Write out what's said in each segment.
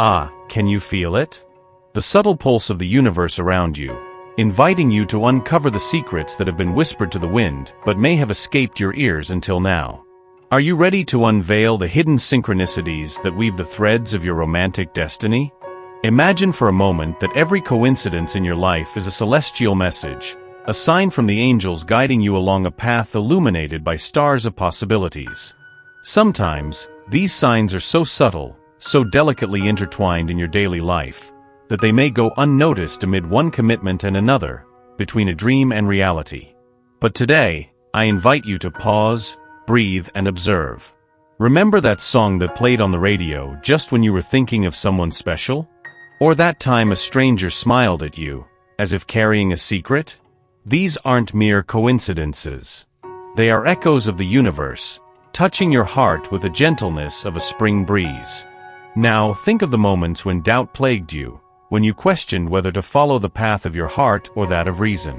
Ah, can you feel it? The subtle pulse of the universe around you, inviting you to uncover the secrets that have been whispered to the wind but may have escaped your ears until now. Are you ready to unveil the hidden synchronicities that weave the threads of your romantic destiny? Imagine for a moment that every coincidence in your life is a celestial message, a sign from the angels guiding you along a path illuminated by stars of possibilities. Sometimes, these signs are so subtle, so delicately intertwined in your daily life, that they may go unnoticed amid one commitment and another, between a dream and reality. But today, I invite you to pause, breathe, and observe. Remember that song that played on the radio just when you were thinking of someone special? Or that time a stranger smiled at you, as if carrying a secret? These aren't mere coincidences. They are echoes of the universe, touching your heart with the gentleness of a spring breeze. Now, think of the moments when doubt plagued you, when you questioned whether to follow the path of your heart or that of reason.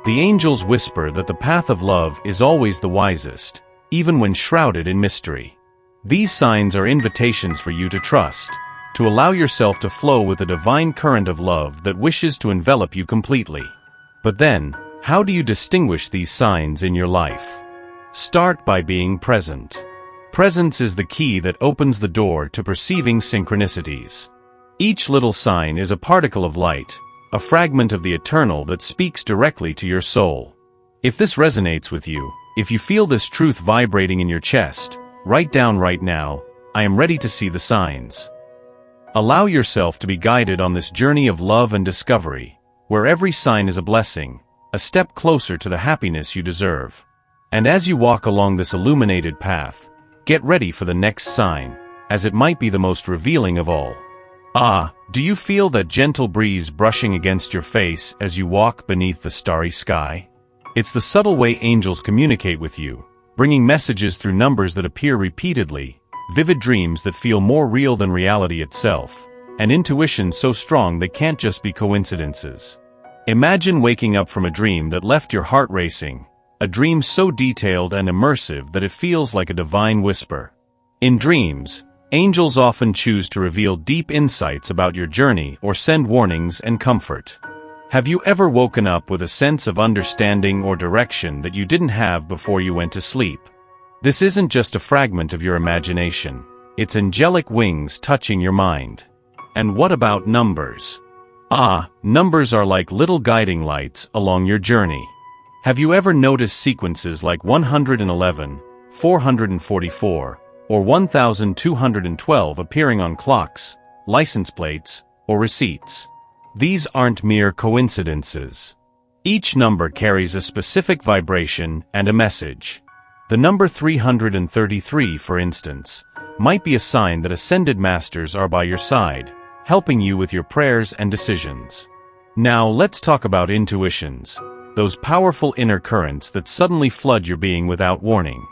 The angels whisper that the path of love is always the wisest, even when shrouded in mystery. These signs are invitations for you to trust, to allow yourself to flow with the divine current of love that wishes to envelop you completely. But then, how do you distinguish these signs in your life? Start by being present. Presence is the key that opens the door to perceiving synchronicities. Each little sign is a particle of light, a fragment of the eternal that speaks directly to your soul. If this resonates with you, if you feel this truth vibrating in your chest, write down right now, I am ready to see the signs. Allow yourself to be guided on this journey of love and discovery, where every sign is a blessing, a step closer to the happiness you deserve. And as you walk along this illuminated path, get ready for the next sign, as it might be the most revealing of all. Ah, do you feel that gentle breeze brushing against your face as you walk beneath the starry sky? It's the subtle way angels communicate with you, bringing messages through numbers that appear repeatedly, vivid dreams that feel more real than reality itself, and intuition so strong they can't just be coincidences. Imagine waking up from a dream that left your heart racing, a dream so detailed and immersive that it feels like a divine whisper. In dreams, angels often choose to reveal deep insights about your journey or send warnings and comfort. Have you ever woken up with a sense of understanding or direction that you didn't have before you went to sleep? This isn't just a fragment of your imagination. It's angelic wings touching your mind. And what about numbers? Ah, numbers are like little guiding lights along your journey. Have you ever noticed sequences like 111, 444, or 1212 appearing on clocks, license plates, or receipts? These aren't mere coincidences. Each number carries a specific vibration and a message. The number 333, for instance, might be a sign that ascended masters are by your side, helping you with your prayers and decisions. Now let's talk about intuitions, those powerful inner currents that suddenly flood your being without warning.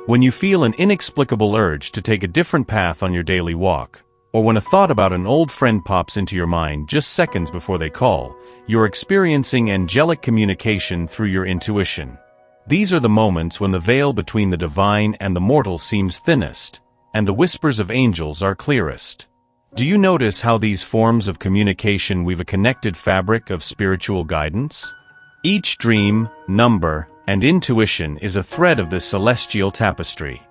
When you feel an inexplicable urge to take a different path on your daily walk, or when a thought about an old friend pops into your mind just seconds before they call, you're experiencing angelic communication through your intuition. These are the moments when the veil between the divine and the mortal seems thinnest, and the whispers of angels are clearest. Do you notice how these forms of communication weave a connected fabric of spiritual guidance? Each dream, number, and intuition is a thread of this celestial tapestry.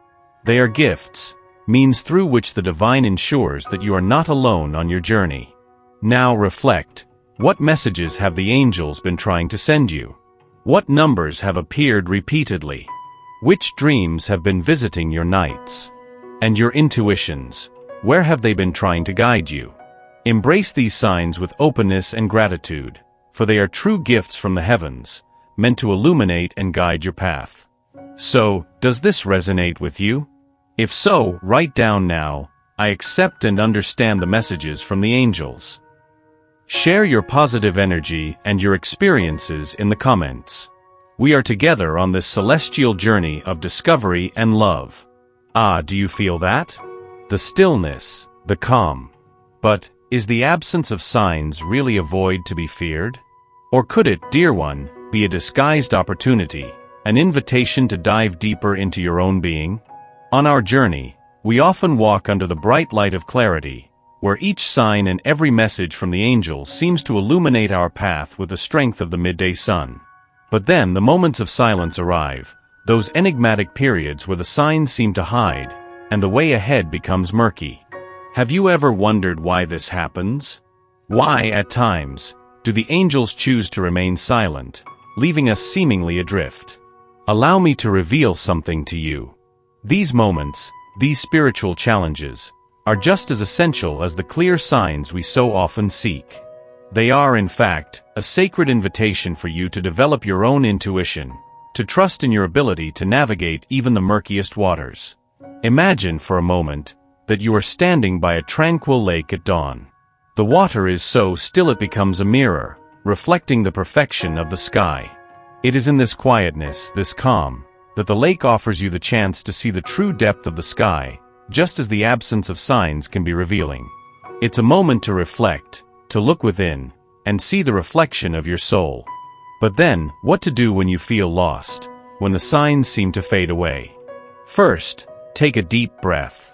They are gifts, means through which the divine ensures that you are not alone on your journey. Now reflect, what messages have the angels been trying to send you? What numbers have appeared repeatedly? Which dreams have been visiting your nights? And your intuitions, where have they been trying to guide you? Embrace these signs with openness and gratitude, for they are true gifts from the heavens, meant to illuminate and guide your path. So, does this resonate with you? If so, write down now, I accept and understand the messages from the angels. Share your positive energy and your experiences in the comments. We are together on this celestial journey of discovery and love. Ah, do you feel that? The stillness, the calm. But, is the absence of signs really a void to be feared? Or could it, dear one, be a disguised opportunity, an invitation to dive deeper into your own being? On our journey, we often walk under the bright light of clarity, where each sign and every message from the angels seems to illuminate our path with the strength of the midday sun. But then the moments of silence arrive, those enigmatic periods where the signs seem to hide, and the way ahead becomes murky. Have you ever wondered why this happens? Why, at times, do the angels choose to remain silent, leaving us seemingly adrift? Allow me to reveal something to you. These moments, these spiritual challenges, are just as essential as the clear signs we so often seek. They are, in fact, a sacred invitation for you to develop your own intuition, to trust in your ability to navigate even the murkiest waters. Imagine for a moment that you are standing by a tranquil lake at dawn. The water is so still it becomes a mirror, reflecting the perfection of the sky. It is in this quietness, this calm, that the lake offers you the chance to see the true depth of the sky, just as the absence of signs can be revealing. It's a moment to reflect, to look within, and see the reflection of your soul. But then, what to do when you feel lost, when the signs seem to fade away? First, take a deep breath.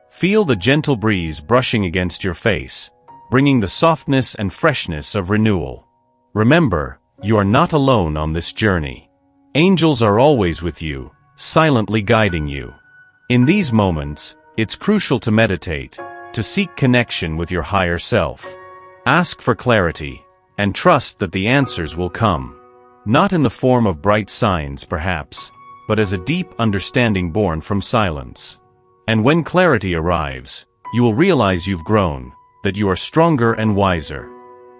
Feel the gentle breeze brushing against your face, bringing the softness and freshness of renewal. Remember, you are not alone on this journey. Angels are always with you, silently guiding you. In these moments, it's crucial to meditate, to seek connection with your higher self. Ask for clarity, and trust that the answers will come. Not in the form of bright signs, perhaps, but as a deep understanding born from silence. And when clarity arrives, you will realize you've grown, that you are stronger and wiser.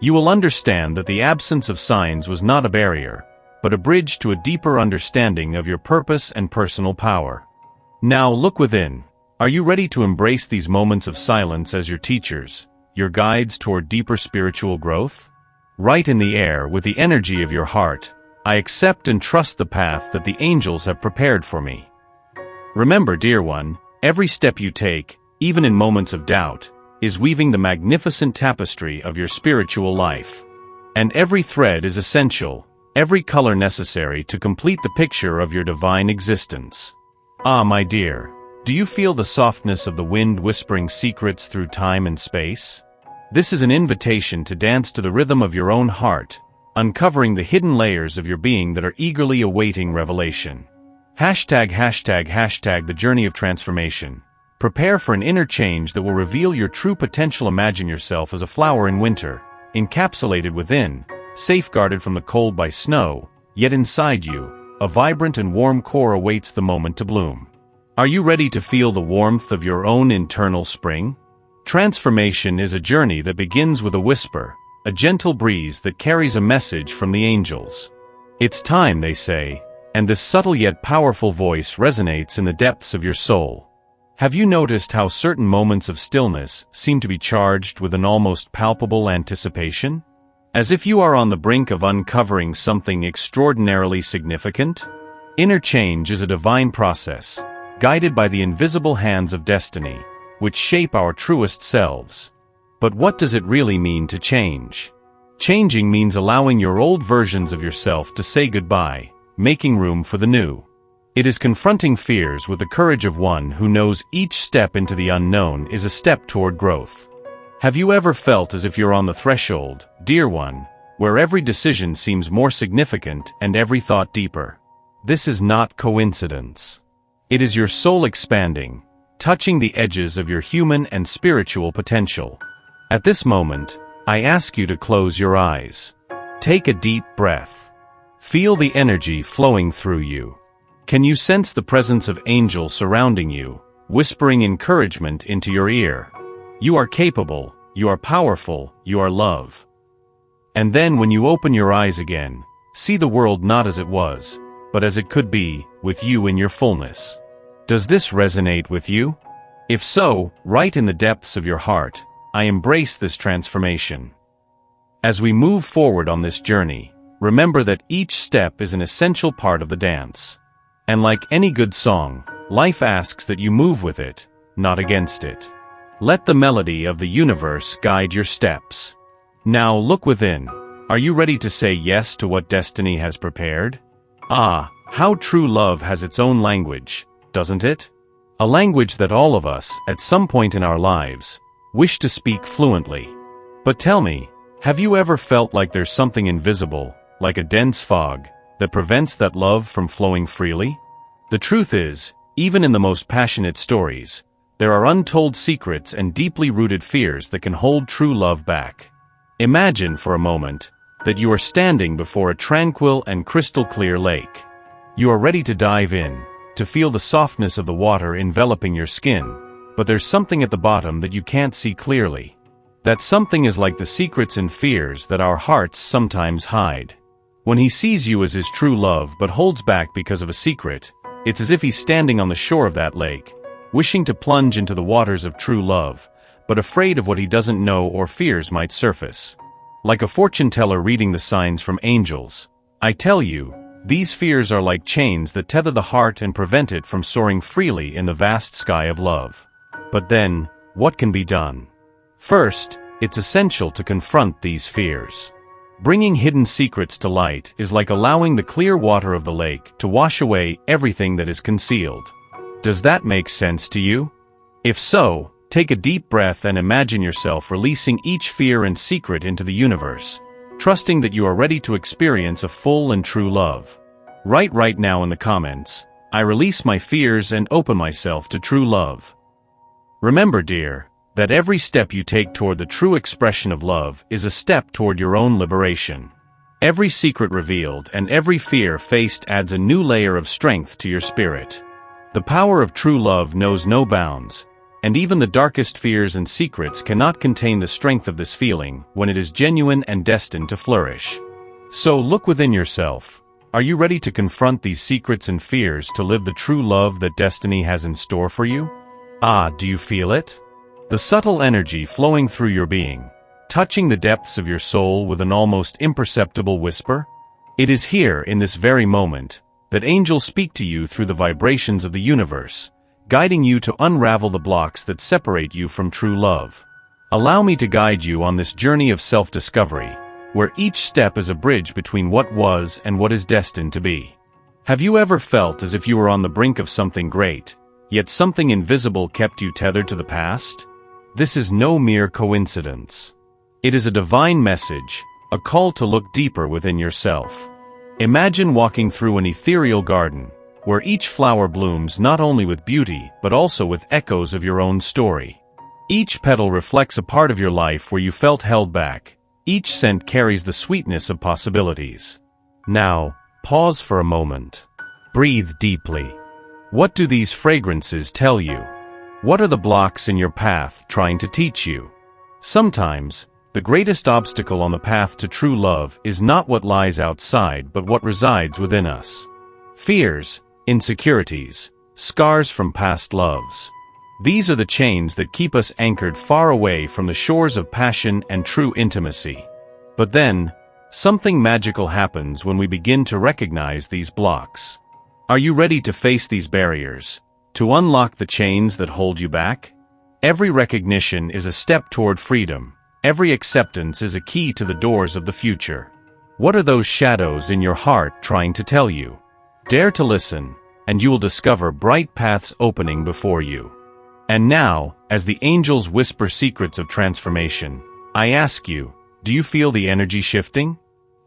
You will understand that the absence of signs was not a barrier, but a bridge to a deeper understanding of your purpose and personal power. Now look within. Are you ready to embrace these moments of silence as your teachers, your guides toward deeper spiritual growth? Right in the air, with the energy of your heart, I accept and trust the path that the angels have prepared for me. Remember, dear one, every step you take, even in moments of doubt, is weaving the magnificent tapestry of your spiritual life. And every thread is essential, every color necessary to complete the picture of your divine existence. Ah, my dear, do you feel the softness of the wind whispering secrets through time and space? This is an invitation to dance to the rhythm of your own heart, uncovering the hidden layers of your being that are eagerly awaiting revelation. #the journey of transformation. Prepare for an inner change that will reveal your true potential. Imagine yourself as a flower in winter, encapsulated within, safeguarded from the cold by snow, yet inside you, a vibrant and warm core awaits the moment to bloom. Are you ready to feel the warmth of your own internal spring? Transformation is a journey that begins with a whisper, a gentle breeze that carries a message from the angels. It's time, they say, and this subtle yet powerful voice resonates in the depths of your soul. Have you noticed how certain moments of stillness seem to be charged with an almost palpable anticipation? As if you are on the brink of uncovering something extraordinarily significant? Inner change is a divine process, guided by the invisible hands of destiny, which shape our truest selves. But what does it really mean to change? Changing means allowing your old versions of yourself to say goodbye, making room for the new. It is confronting fears with the courage of one who knows each step into the unknown is a step toward growth. Have you ever felt as if you're on the threshold, dear one, where every decision seems more significant and every thought deeper? This is not coincidence. It is your soul expanding, touching the edges of your human and spiritual potential. At this moment, I ask you to close your eyes. Take a deep breath. Feel the energy flowing through you. Can you sense the presence of angels surrounding you, whispering encouragement into your ear? You are capable, you are powerful, you are love. And then when you open your eyes again, see the world not as it was, but as it could be, with you in your fullness. Does this resonate with you? If so, right in the depths of your heart, I embrace this transformation. As we move forward on this journey, remember that each step is an essential part of the dance. And like any good song, life asks that you move with it, not against it. Let the melody of the universe guide your steps. Now look within. Are you ready to say yes to what destiny has prepared? Ah, how true love has its own language, doesn't it? A language that all of us, at some point in our lives, wish to speak fluently. But tell me, have you ever felt like there's something invisible, like a dense fog, that prevents that love from flowing freely? The truth is, even in the most passionate stories, there are untold secrets and deeply rooted fears that can hold true love back. Imagine for a moment that you are standing before a tranquil and crystal-clear lake. You are ready to dive in, to feel the softness of the water enveloping your skin, but there's something at the bottom that you can't see clearly. That something is like the secrets and fears that our hearts sometimes hide. When he sees you as his true love but holds back because of a secret, it's as if he's standing on the shore of that lake, wishing to plunge into the waters of true love, but afraid of what he doesn't know or fears might surface. Like a fortune teller reading the signs from angels, I tell you, these fears are like chains that tether the heart and prevent it from soaring freely in the vast sky of love. But then, what can be done? First, it's essential to confront these fears. Bringing hidden secrets to light is like allowing the clear water of the lake to wash away everything that is concealed. Does that make sense to you? If so, take a deep breath and imagine yourself releasing each fear and secret into the universe, trusting that you are ready to experience a full and true love. Write right now in the comments, I release my fears and open myself to true love. Remember, dear, that every step you take toward the true expression of love is a step toward your own liberation. Every secret revealed and every fear faced adds a new layer of strength to your spirit. The power of true love knows no bounds, and even the darkest fears and secrets cannot contain the strength of this feeling when it is genuine and destined to flourish. So look within yourself. Are you ready to confront these secrets and fears to live the true love that destiny has in store for you? Do you feel it? The subtle energy flowing through your being, touching the depths of your soul with an almost imperceptible whisper? It is here, in this very moment, that angels speak to you through the vibrations of the universe, guiding you to unravel the blocks that separate you from true love. Allow me to guide you on this journey of self-discovery, where each step is a bridge between what was and what is destined to be. Have you ever felt as if you were on the brink of something great, yet something invisible kept you tethered to the past? This is no mere coincidence. It is a divine message, a call to look deeper within yourself. Imagine walking through an ethereal garden, where each flower blooms not only with beauty but also with echoes of your own story. Each petal reflects a part of your life where you felt held back. Each scent carries the sweetness of possibilities. Now, pause for a moment. Breathe deeply. What do these fragrances tell you? What are the blocks in your path trying to teach you? Sometimes, the greatest obstacle on the path to true love is not what lies outside but what resides within us. Fears, insecurities, scars from past loves. These are the chains that keep us anchored far away from the shores of passion and true intimacy. But then, something magical happens when we begin to recognize these blocks. Are you ready to face these barriers, to unlock the chains that hold you back? Every recognition is a step toward freedom. Every acceptance is a key to the doors of the future. What are those shadows in your heart trying to tell you? Dare to listen, and you will discover bright paths opening before you. And now, as the angels whisper secrets of transformation, I ask you, do you feel the energy shifting?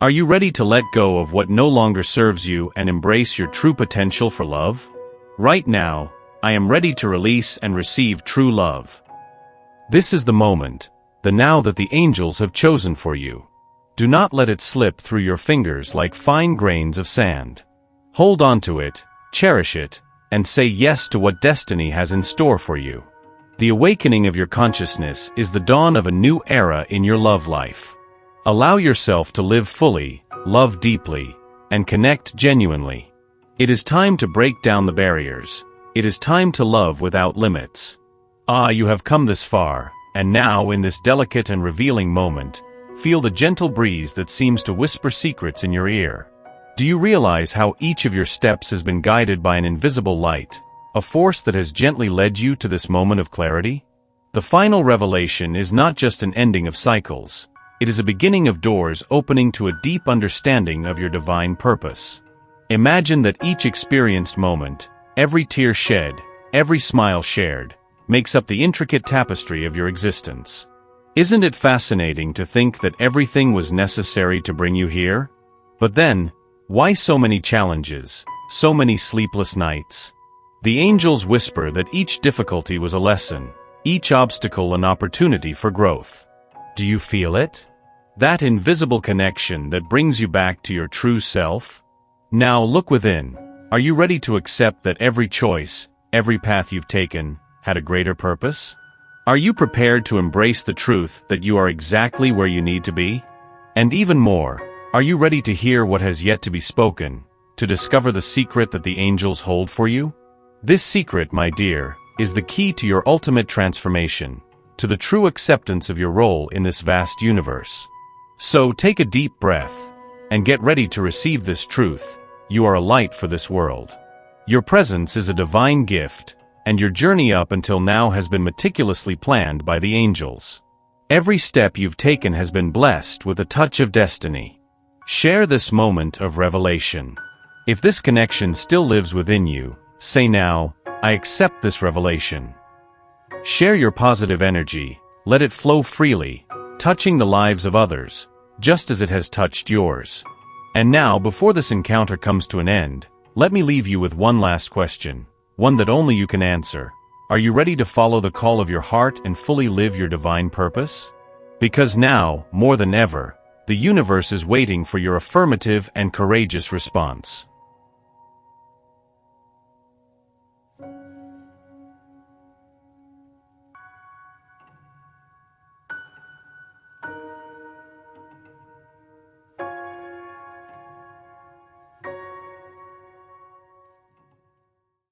Are you ready to let go of what no longer serves you and embrace your true potential for love? Right now, I am ready to release and receive true love. This is the moment, the now that the angels have chosen for you. Do not let it slip through your fingers like fine grains of sand. Hold on to it, cherish it, and say yes to what destiny has in store for you. The awakening of your consciousness is the dawn of a new era in your love life. Allow yourself to live fully, love deeply, and connect genuinely. It is time to break down the barriers. It is time to love without limits. You have come this far, and now in this delicate and revealing moment, feel the gentle breeze that seems to whisper secrets in your ear. Do you realize how each of your steps has been guided by an invisible light, a force that has gently led you to this moment of clarity? The final revelation is not just an ending of cycles. It is a beginning of doors opening to a deep understanding of your divine purpose. Imagine that each experienced moment, every tear shed, every smile shared, makes up the intricate tapestry of your existence. Isn't it fascinating to think that everything was necessary to bring you here? But then, why so many challenges, so many sleepless nights? The angels whisper that each difficulty was a lesson, each obstacle an opportunity for growth. Do you feel it? That invisible connection that brings you back to your true self? Now look within. Are you ready to accept that every choice, every path you've taken, had a greater purpose? Are you prepared to embrace the truth that you are exactly where you need to be? And even more, are you ready to hear what has yet to be spoken, to discover the secret that the angels hold for you? This secret, my dear, is the key to your ultimate transformation, to the true acceptance of your role in this vast universe. So take a deep breath, and get ready to receive this truth. You are a light for this world. Your presence is a divine gift, and your journey up until now has been meticulously planned by the angels. Every step you've taken has been blessed with a touch of destiny. Share this moment of revelation. If this connection still lives within you, say now, I accept this revelation. Share your positive energy, let it flow freely, touching the lives of others, just as it has touched yours. And now, before this encounter comes to an end, let me leave you with one last question, one that only you can answer. Are you ready to follow the call of your heart and fully live your divine purpose? Because now, more than ever, the universe is waiting for your affirmative and courageous response.